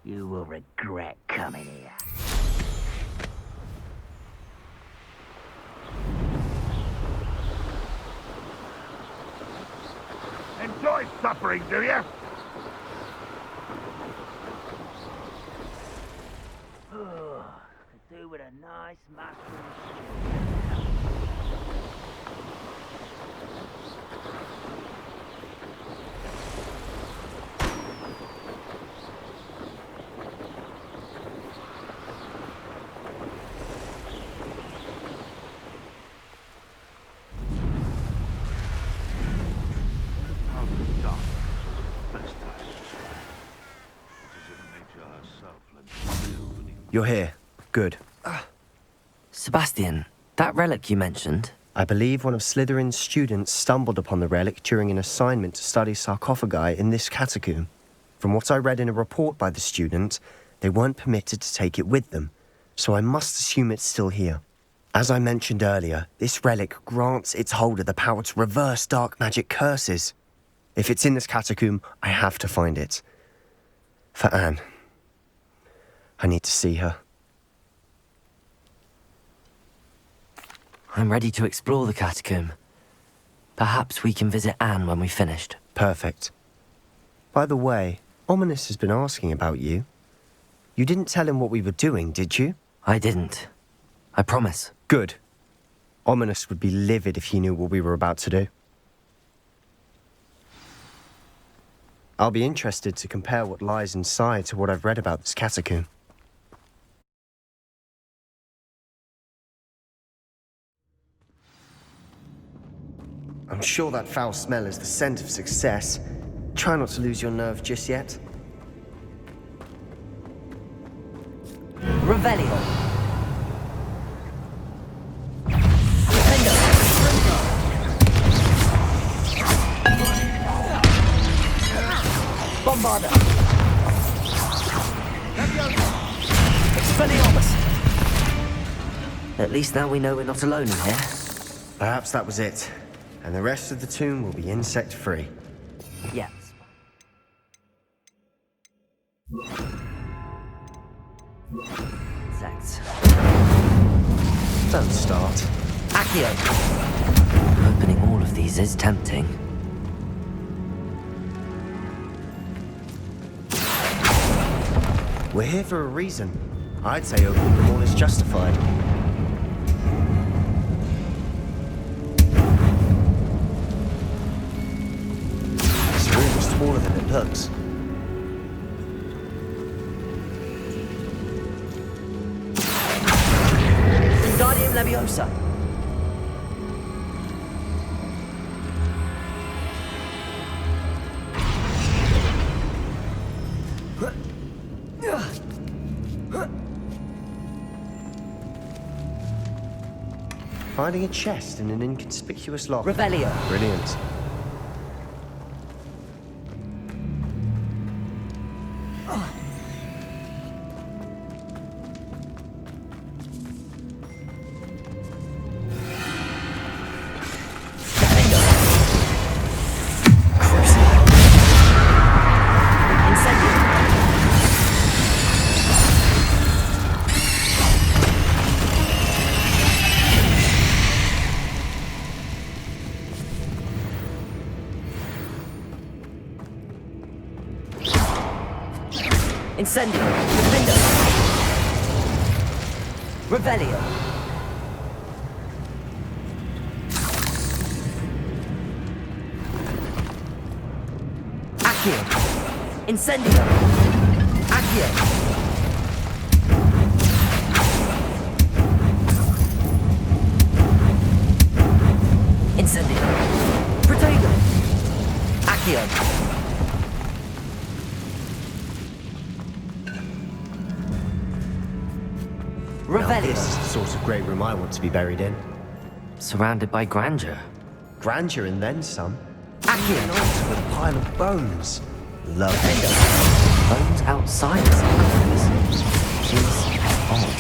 You will regret coming here. Enjoy suffering, do you? Could do with a nice mushroom stew. You're here. Good. Sebastian, that relic you mentioned, I believe one of Slytherin's students stumbled upon the relic during an assignment to study sarcophagi in this catacomb. From what I read in a report by the student, they weren't permitted to take it with them, so I must assume it's still here. As I mentioned earlier, this relic grants its holder the power to reverse dark magic curses. If it's in this catacomb, I have to find it. For Anne. I need to see her. I'm ready to explore the catacomb. Perhaps we can visit Anne when we've finished. Perfect. By the way, Ominous has been asking about you. You didn't tell him what we were doing, did you? I didn't. I promise. Good. Ominous would be livid if he knew what we were about to do. I'll be interested to compare what lies inside to what I've read about this catacomb. I'm sure that foul smell is the scent of success. Try not to lose your nerve just yet. Revelio. Bombarda. Expelliarmus. At least now we know we're not alone in here. Perhaps that was it. And the rest of the tomb will be insect-free. Yes. Insects. Don't start. Accio. Opening all of these is tempting. We're here for a reason. I'd say opening them all is justified. This room is smaller than it looks. Wingardium Leviosa. Finding a chest in an inconspicuous lock. Revelio. Brilliant. Incendio. Defender. Revelio. Accio. Incendio. Accio. Incendio. Protego. Accio. Now this is the sort of great room I want to be buried in. Surrounded by grandeur. Grandeur and then some. Accio. An altar with a pile of bones. Lovely. Bones outside the sarcophagus. Seems odd.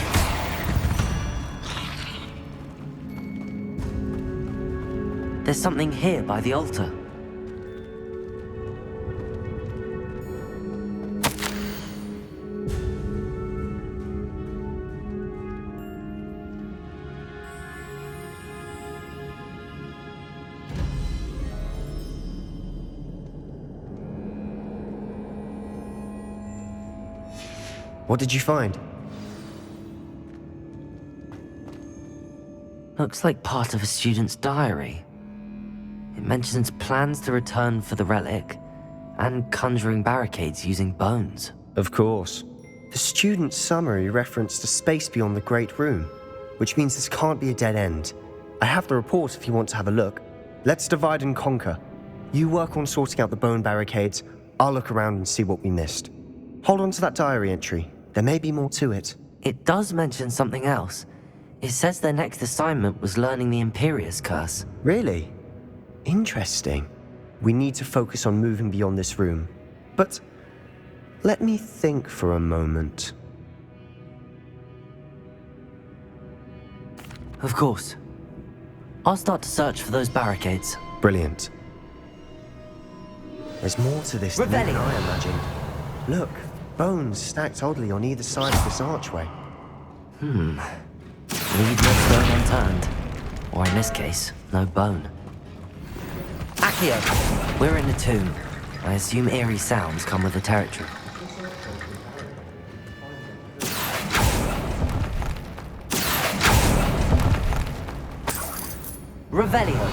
There's something here by the altar. What did you find? Looks like part of a student's diary. It mentions plans to return for the relic and conjuring barricades using bones. Of course. The student's summary referenced a space beyond the Great Room, which means this can't be a dead end. I have the report if you want to have a look. Let's divide and conquer. You work on sorting out the bone barricades, I'll look around and see what we missed. Hold on to that diary entry. There may be more to it. It does mention something else. It says their next assignment was learning the Imperius curse. Really? Interesting. We need to focus on moving beyond this room. But let me think for a moment. Of course. I'll start to search for those barricades. Brilliant. There's more to this than even I imagined. Look, bones stacked oddly on either side of this archway. Leave no stone unturned. Or in this case, no bone. Accio! We're in the tomb. I assume eerie sounds come with the territory. Revelio!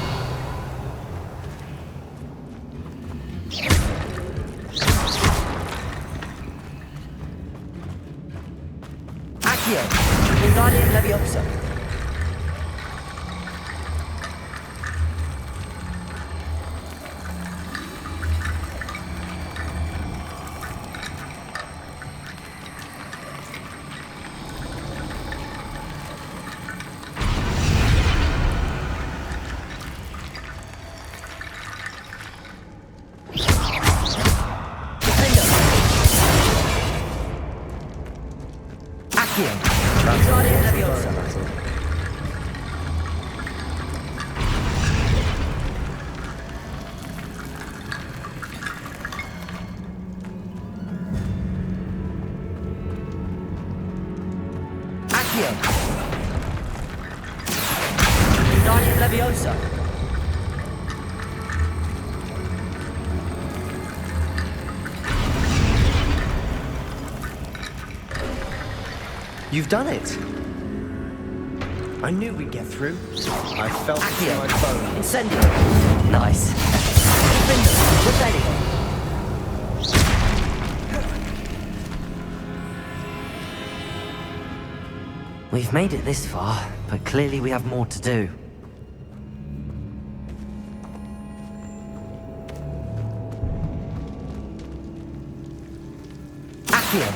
Accio! Wingardium Leviosa! Wingardium Leviosa! You've done it! I knew we'd get through. I felt it in my bones. Incendio! Nice. Revelio! We've made it this far, but clearly we have more to do. Accio!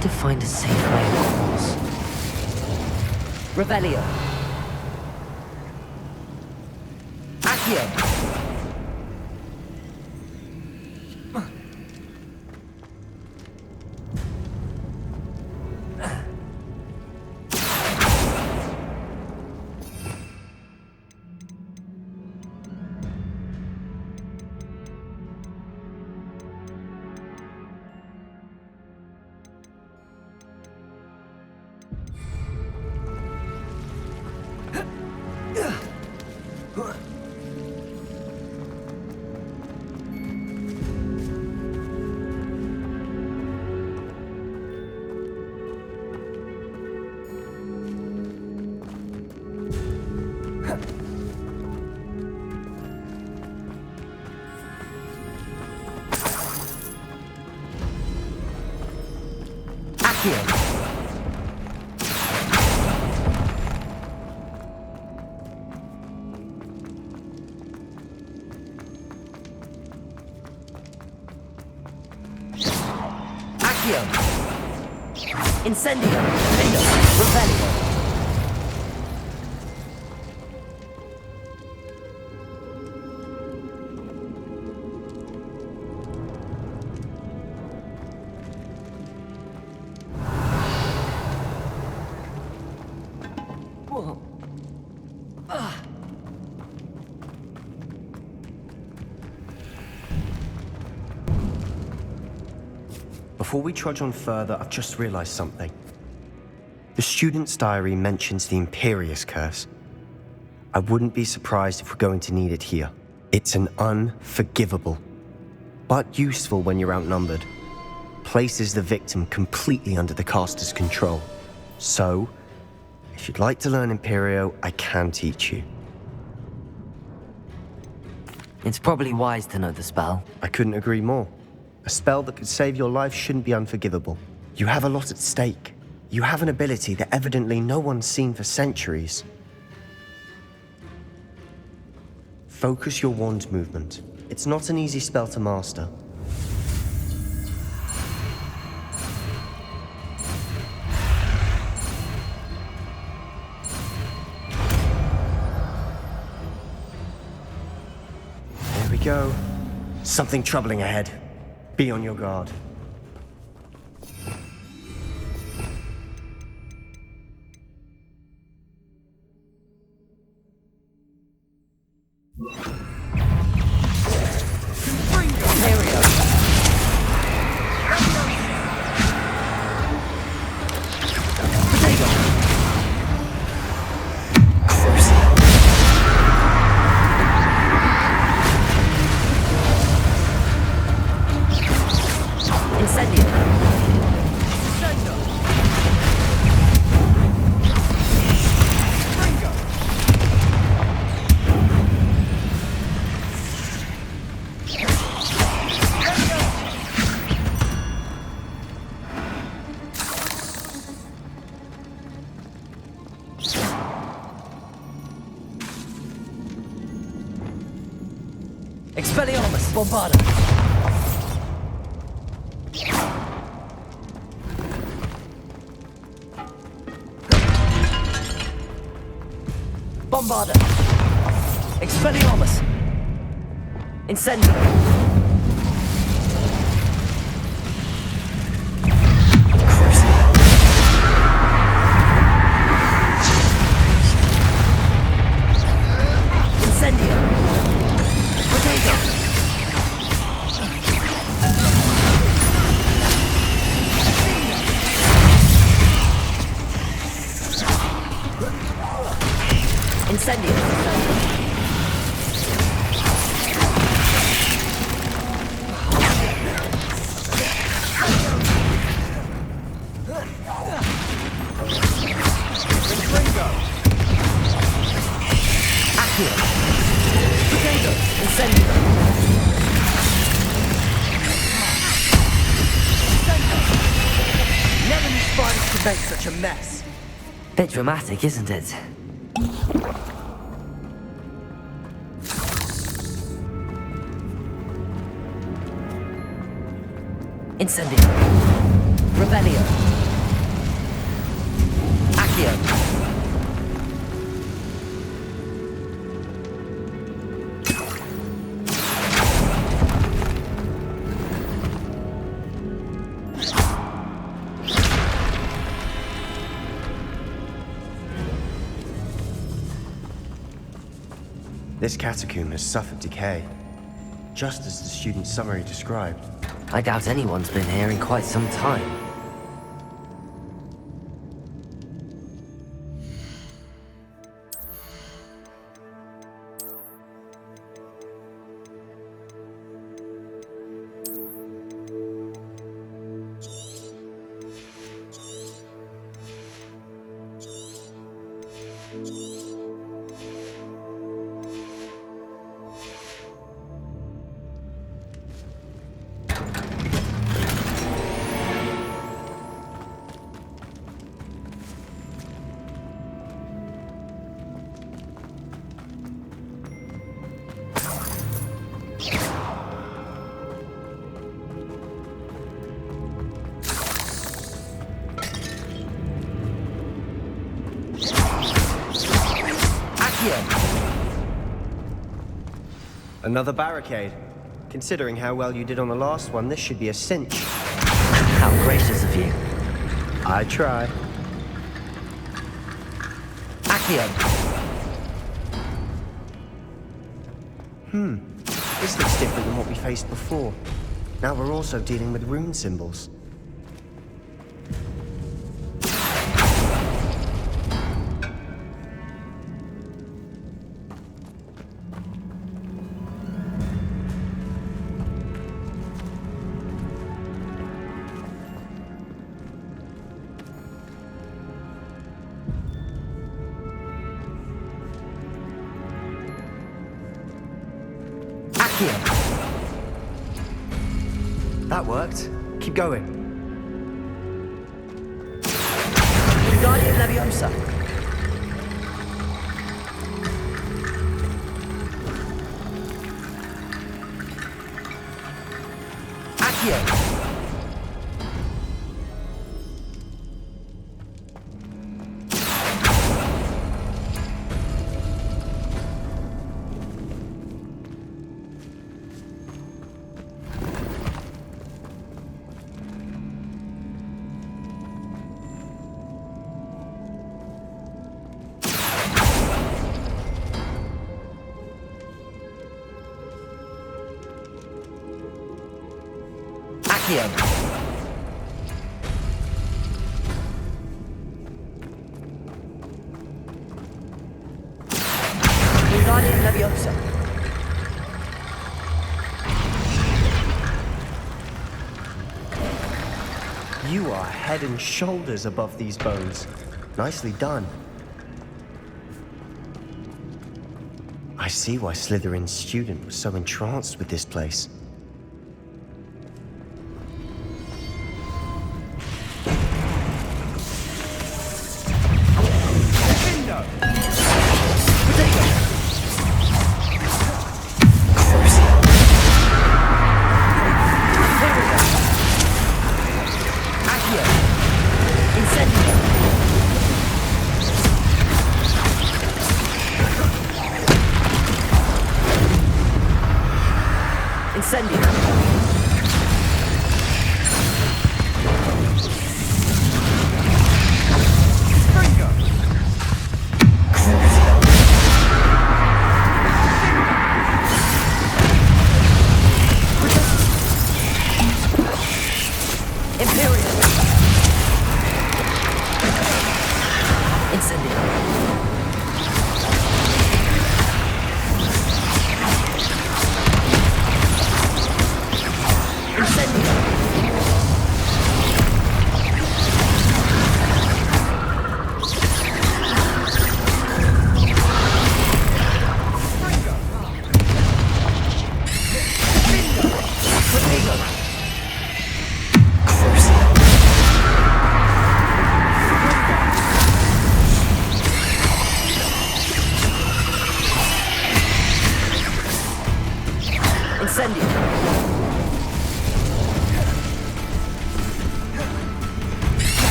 To find a safe way across. Revelio. Accio. Incendio! Revelio! Before we trudge on further, I've just realized something. The student's diary mentions the Imperius curse. I wouldn't be surprised if we're going to need it here. It's an unforgivable, but useful when you're outnumbered. Places the victim completely under the caster's control. So, if you'd like to learn Imperio, I can teach you. It's probably wise to know the spell. I couldn't agree more. A spell that could save your life shouldn't be unforgivable. You have a lot at stake. You have an ability that evidently no one's seen for centuries. Focus your wand movement. It's not an easy spell to master. There we go. Something troubling ahead. Be on your guard. Expelliarmus! Bombarda! Bombarda! Expelliarmus! Incendio! Make such a mess. Bit dramatic, isn't it? Incendio. Rebellion. Accio. This catacomb has suffered decay, just as the student's summary described. I doubt anyone's been here in quite some time. Another barricade. Considering how well you did on the last one, this should be a cinch. How gracious of you. I try. Accio. This looks different than what we faced before. Now we're also dealing with rune symbols. Accio! That worked. Keep going. Wingardium Leviosa. Accio! Accio! Wingardium Leviosa. You are head and shoulders above these bones. Nicely done. I see why Slytherin's student was so entranced with this place.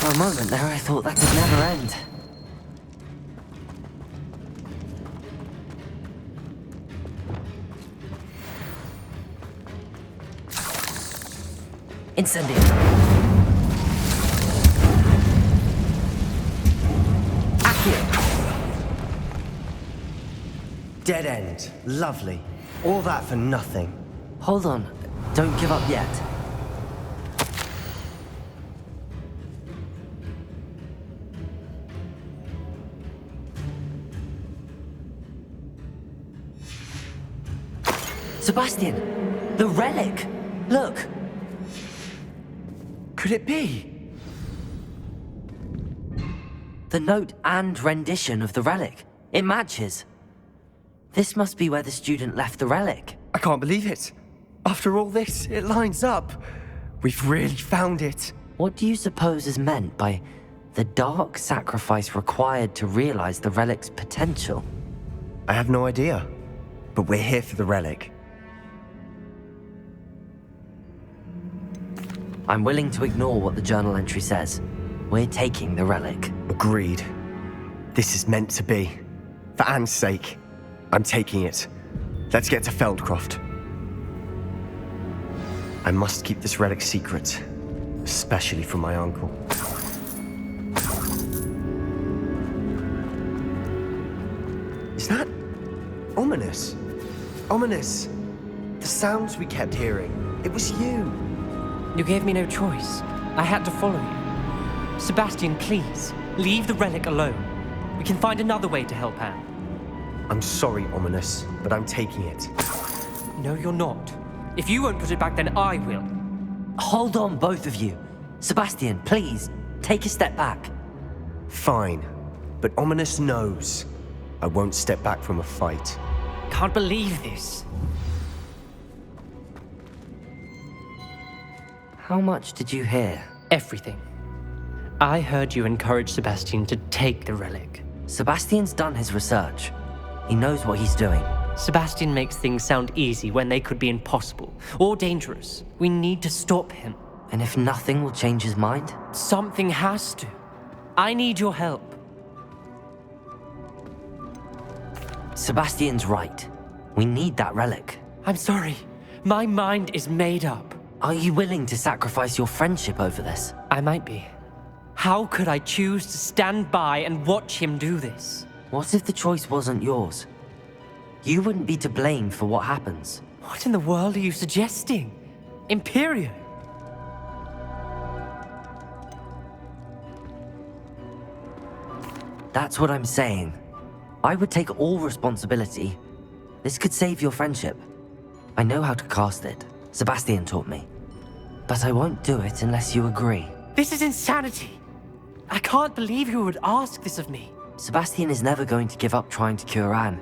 For a moment there, I thought that could never end. Incendio. Accio. Dead end. Lovely. All that for nothing. Hold on. Don't give up yet. Sebastian, the relic. Look. Could it be? The note and rendition of the relic. It matches. This must be where the student left the relic. I can't believe it. After all this, it lines up. We've really found it. What do you suppose is meant by the dark sacrifice required to realize the relic's potential? I have no idea. But we're here for the relic. I'm willing to ignore what the journal entry says. We're taking the relic. Agreed. This is meant to be. For Anne's sake, I'm taking it. Let's get to Feldcroft. I must keep this relic secret, especially from my uncle. Is that ominous? Ominous. The sounds we kept hearing. It was you. You gave me no choice. I had to follow you. Sebastian, please, leave the relic alone. We can find another way to help Anne. I'm sorry, Ominous, but I'm taking it. No, you're not. If you won't put it back, then I will. Hold on, both of you. Sebastian, please, take a step back. Fine, but Ominous knows I won't step back from a fight. Can't believe this. How much did you hear? Everything. I heard you encourage Sebastian to take the relic. Sebastian's done his research. He knows what he's doing. Sebastian makes things sound easy when they could be impossible or dangerous. We need to stop him. And if nothing will change his mind? Something has to. I need your help. Sebastian's right. We need that relic. I'm sorry. My mind is made up. Are you willing to sacrifice your friendship over this? I might be. How could I choose to stand by and watch him do this? What if the choice wasn't yours? You wouldn't be to blame for what happens. What in the world are you suggesting? Imperio? That's what I'm saying. I would take all responsibility. This could save your friendship. I know how to cast it. Sebastian taught me. But I won't do it unless you agree. This is insanity. I can't believe you would ask this of me. Sebastian is never going to give up trying to cure Anne.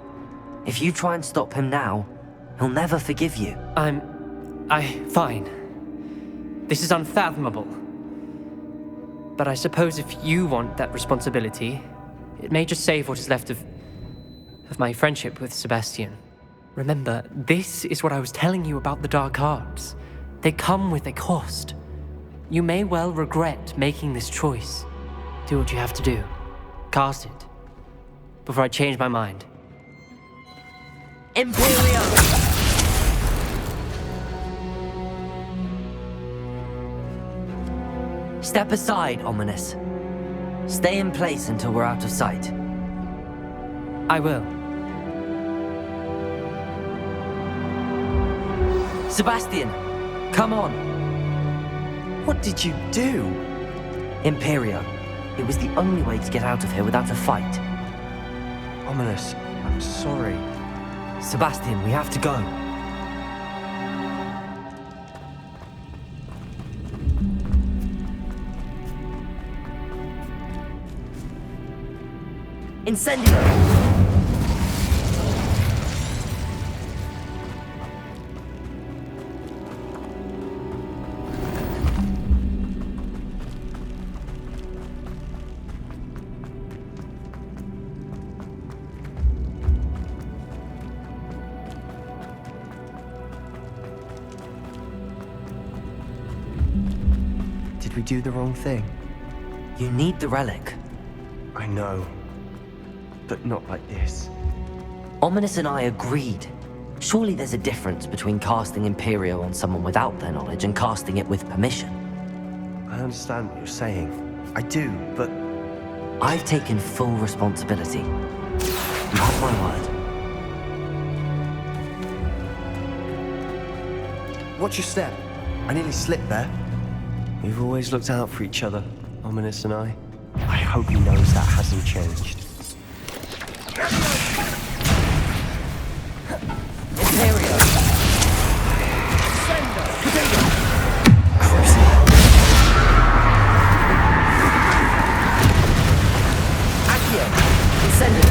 If you try and stop him now, he'll never forgive you. Fine. This is unfathomable. But I suppose if you want that responsibility, it may just save what is left of my friendship with Sebastian. Remember, this is what I was telling you about the dark arts. They come with a cost. You may well regret making this choice. Do what you have to do. Cast it. Before I change my mind. Imperio! Step aside, Ominous. Stay in place until we're out of sight. I will. Sebastian, come on. What did you do? Imperio. It was the only way to get out of here without a fight. Ominous, I'm sorry. Sebastian, we have to go. Incendio! Did we do the wrong thing? You need the relic. I know. But not like this. Ominous and I agreed. Surely there's a difference between casting Imperio on someone without their knowledge and casting it with permission. I understand what you're saying. I do, but... I've taken full responsibility. You have my word. Watch your step. I nearly slipped there. We've always looked out for each other, Ominous and I. I hope he knows that hasn't changed. Imperio! Accio! Incendio!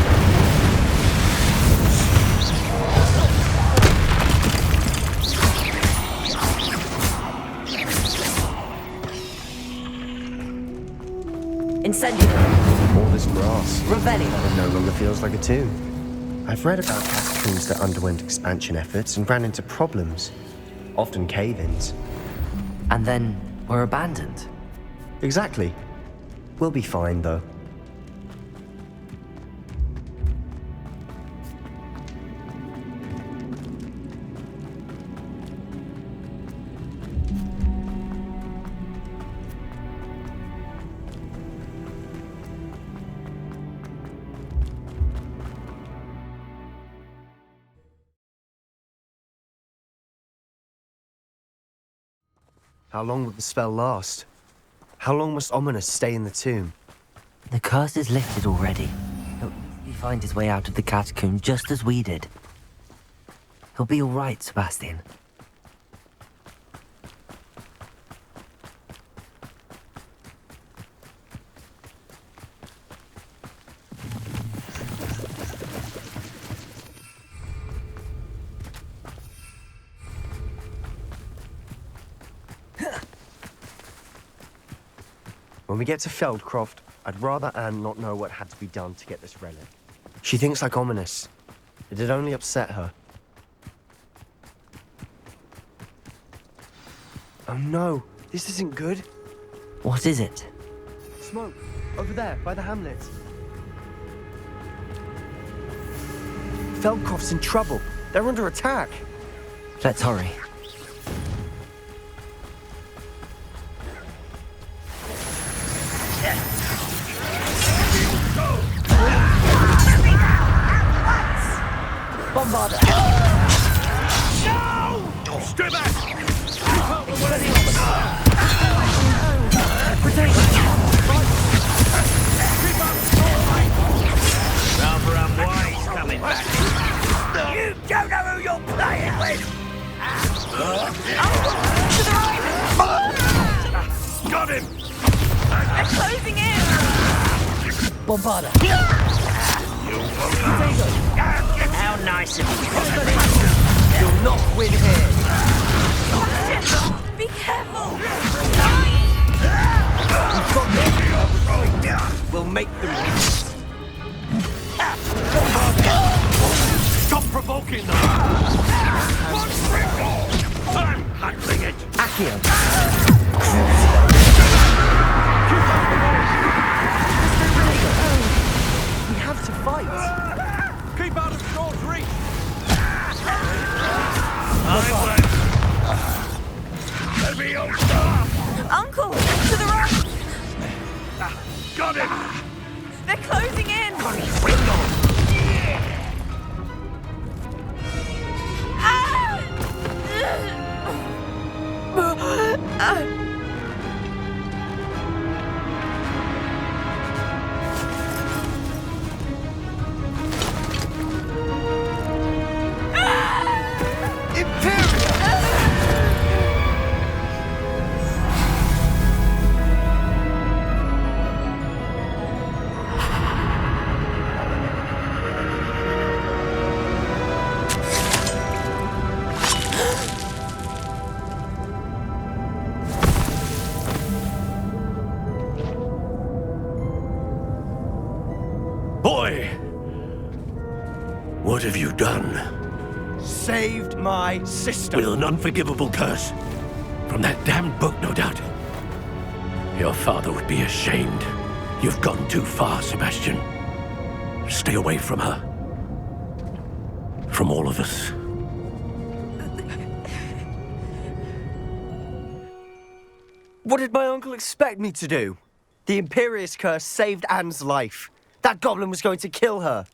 Incendio! All this brass. Revelio! It no longer feels like a tomb. I've read about catacombs that underwent expansion efforts and ran into problems. Often cave-ins. And then were abandoned. Exactly. We'll be fine, though. How long will the spell last? How long must Ominous stay in the tomb? The curse is lifted already. He'll find his way out of the catacomb just as we did. He'll be all right, Sebastian. When we get to Feldcroft, I'd rather Anne not know what had to be done to get this relic. She thinks like ominous. It'd only upset her. Oh no, this isn't good. What is it? Smoke, over there, by the hamlet. Feldcroft's in trouble. They're under attack. Let's hurry. Bombarder! No! Stay back! Rather unwise coming back. You don't know who you're playing with! Got him! They're closing in! Bombarder! How nice of you! You'll not win here. Be careful! We'll make them. Stop provoking them! I'm handling it! Accio. We have to fight. Keep out of short reach! Let me on stop! Uncle! To the right! Got him! They're closing in! Boy! What have you done? Saved my sister. With an unforgivable curse. From that damned book, no doubt. Your father would be ashamed. You've gone too far, Sebastian. Stay away from her. From all of us. What did my uncle expect me to do? The Imperious curse saved Anne's life. That goblin was going to kill her.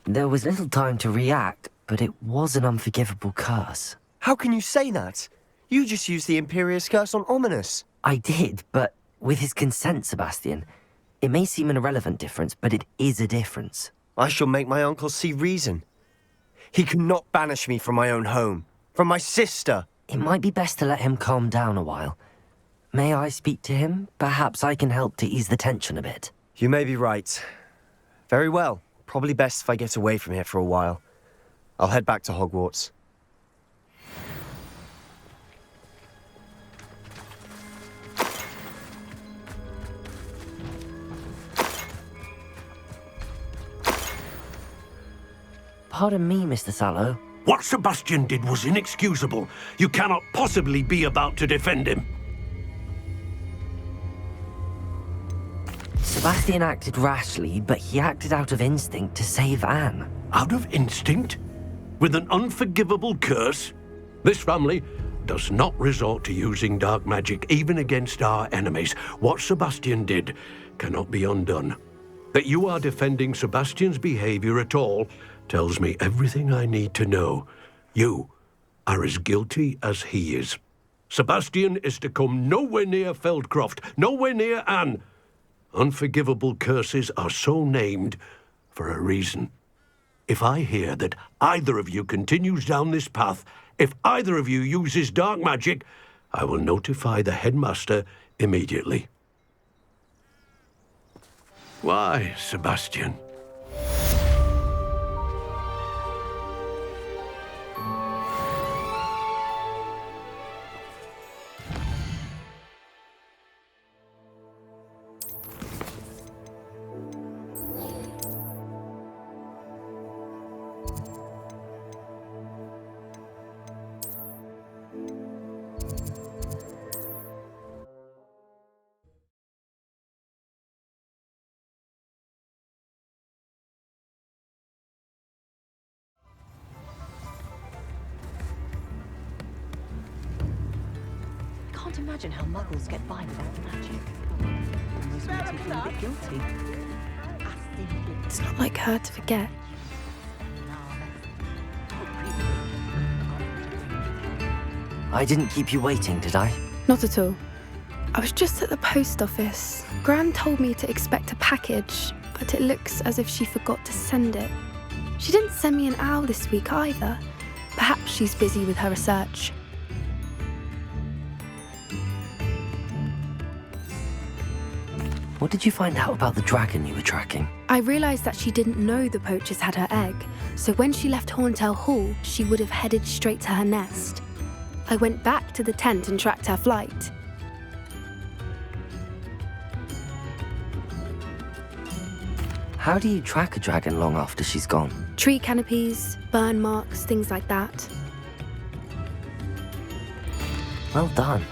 There was little time to react, but it was an unforgivable curse. How can you say that? You just used the Imperious curse on Ominous. I did, but with his consent, Sebastian. It may seem an irrelevant difference, but it is a difference. I shall make my uncle see reason. He cannot banish me from my own home. From my sister. It might be best to let him calm down a while. May I speak to him? Perhaps I can help to ease the tension a bit. You may be right. Very well. Probably best if I get away from here for a while. I'll head back to Hogwarts. Pardon me, Mr. Sallow. What Sebastian did was inexcusable. You cannot possibly be about to defend him. Sebastian acted rashly, but he acted out of instinct to save Anne. Out of instinct? With an unforgivable curse? This family does not resort to using dark magic even against our enemies. What Sebastian did cannot be undone. That you are defending Sebastian's behavior at all tells me everything I need to know. You are as guilty as he is. Sebastian is to come nowhere near Feldcroft, nowhere near Anne. Unforgivable curses are so named for a reason. If I hear that either of you continues down this path, if either of you uses dark magic, I will notify the headmaster immediately. Why, Sebastian? imagine how muggles get by without magic. Almost makes me feel a bit guilty. It's not like her to forget. I didn't keep you waiting, did I? Not at all. I was just at the post office. Gran told me to expect a package, but it looks as if she forgot to send it. She didn't send me an owl this week either. Perhaps she's busy with her research. What did you find out about the dragon you were tracking? I realised that she didn't know the poachers had her egg, so when she left Horntail Hall, she would have headed straight to her nest. I went back to the tent and tracked her flight. How do you track a dragon long after she's gone? Tree canopies, burn marks, things like that. Well done.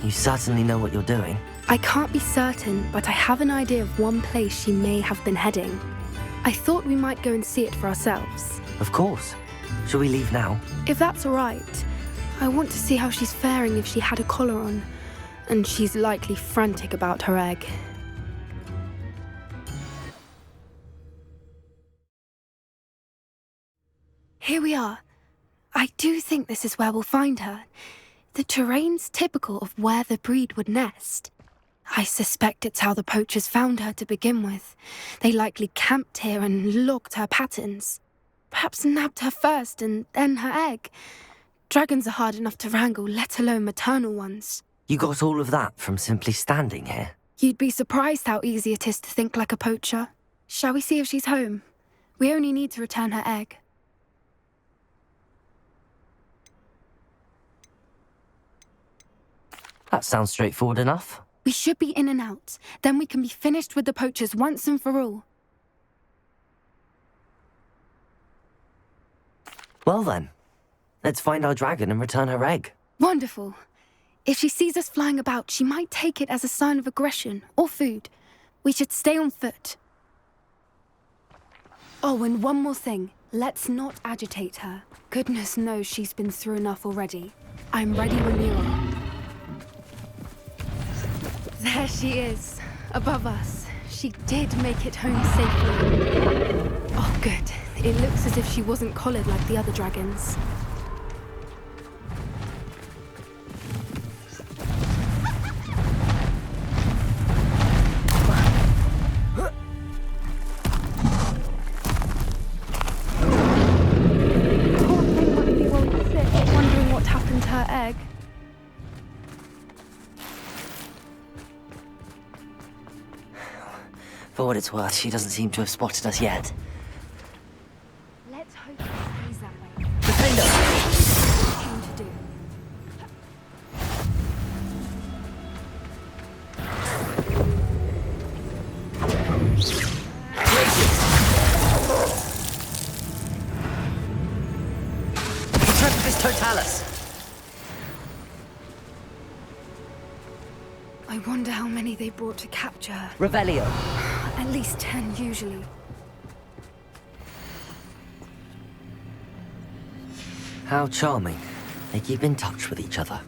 You certainly know what you're doing. I can't be certain, but I have an idea of one place she may have been heading. I thought we might go and see it for ourselves. Of course. Shall we leave now? If that's all right. I want to see how she's faring if she had a collar on. And she's likely frantic about her egg. Here we are. I do think this is where we'll find her. The terrain's typical of where the breed would nest. I suspect it's how the poachers found her to begin with. They likely camped here and logged her patterns. Perhaps nabbed her first and then her egg. Dragons are hard enough to wrangle, let alone maternal ones. You got all of that from simply standing here? You'd be surprised how easy it is to think like a poacher. Shall we see if she's home? We only need to return her egg. That sounds straightforward enough. We should be in and out. Then we can be finished with the poachers once and for all. Well then, let's find our dragon and return her egg. Wonderful. If she sees us flying about, she might take it as a sign of aggression or food. We should stay on foot. Oh, and one more thing. Let's not agitate her. Goodness knows she's been through enough already. I'm ready when you are. There she is, above us. She did make it home safely. Oh, good. It looks as if she wasn't collared like the other dragons. Poor thing must be worried sick, wondering what happened to her egg. For what it's worth, she doesn't seem to have spotted us yet. Let's hope it stays that way. Defender! Came to do. Intrepidus totalis! I wonder how many they brought to capture her. Revelio. At least 10 usually. How charming. They keep in touch with each other.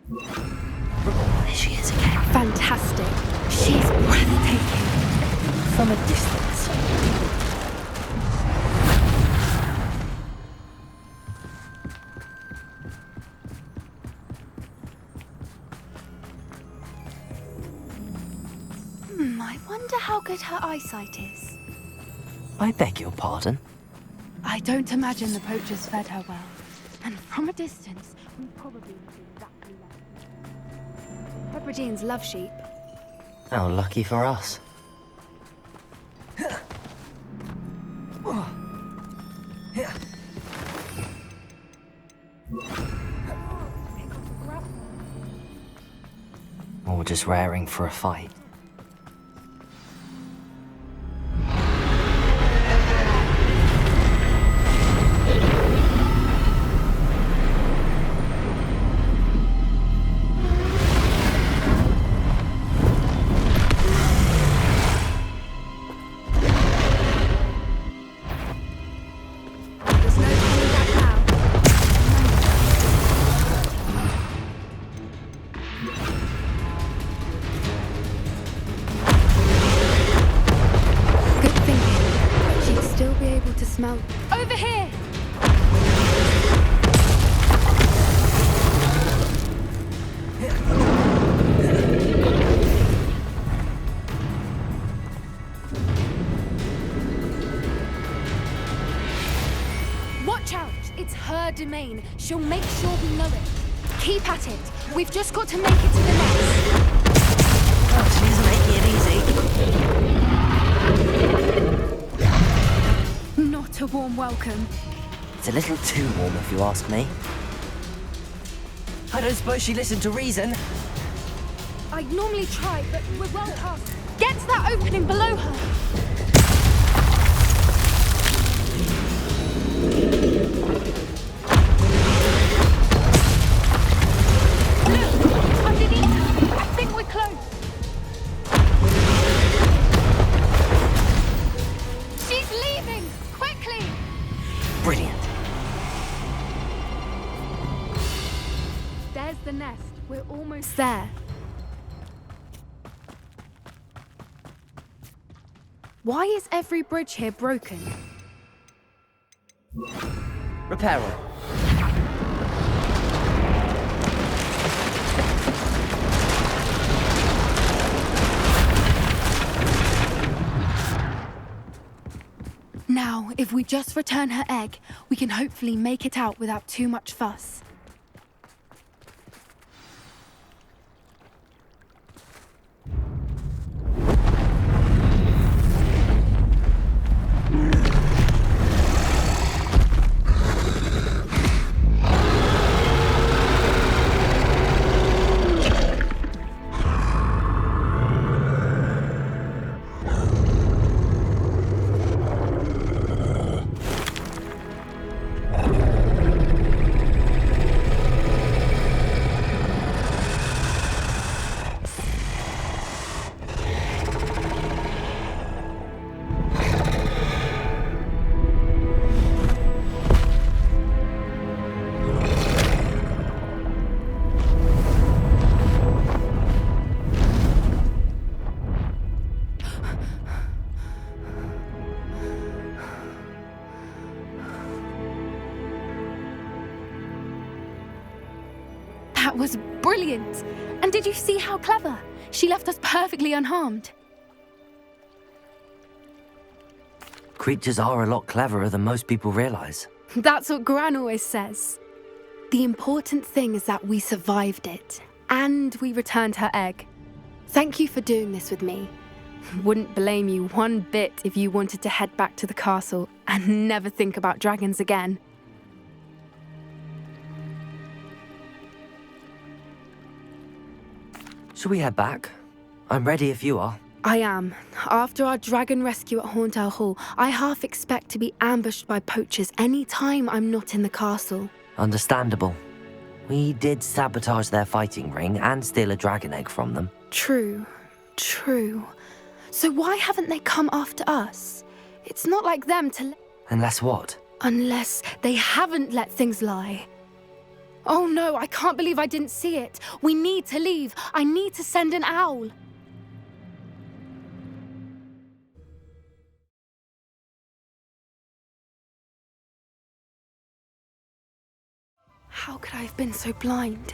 There she is again. Fantastic. She's breathtaking. From a distance. I wonder how good her eyesight is. I beg your pardon? I don't imagine the poachers fed her well. And from a distance, we probably look exactly like her. Hebrideans love sheep. How lucky for us. Or just raring for a fight. down. Over here! Watch out! It's her domain. She'll make sure we know it. Keep at it. We've just got to make it to the nest. Oh, she's making it easy. Not a warm welcome. It's a little too warm, if you ask me. I don't suppose she listened to reason. I'd normally try, but we're well past. Get to that opening below her. Look, underneath her. I think we're close. She's leaving! Quickly! Brilliant. There's the nest. We're almost there. Why is every bridge here broken? Repair her. Now, if we just return her egg, we can hopefully make it out without too much fuss. That was brilliant! And did you see how clever? She left us perfectly unharmed. Creatures are a lot cleverer than most people realize. That's what Gran always says. The important thing is that we survived it, and we returned her egg. Thank you for doing this with me. Wouldn't blame you one bit if you wanted to head back to the castle and never think about dragons again. Shall we head back? I'm ready if you are. I am. After our dragon rescue at Hauntel Hall, I half expect to be ambushed by poachers any time I'm not in the castle. Understandable. We did sabotage their fighting ring and steal a dragon egg from them. True. So why haven't they come after us? It's not like them to... Unless what? Unless they haven't let things lie. Oh no, I can't believe I didn't see it. We need to leave. I need to send an owl. How could I have been so blind?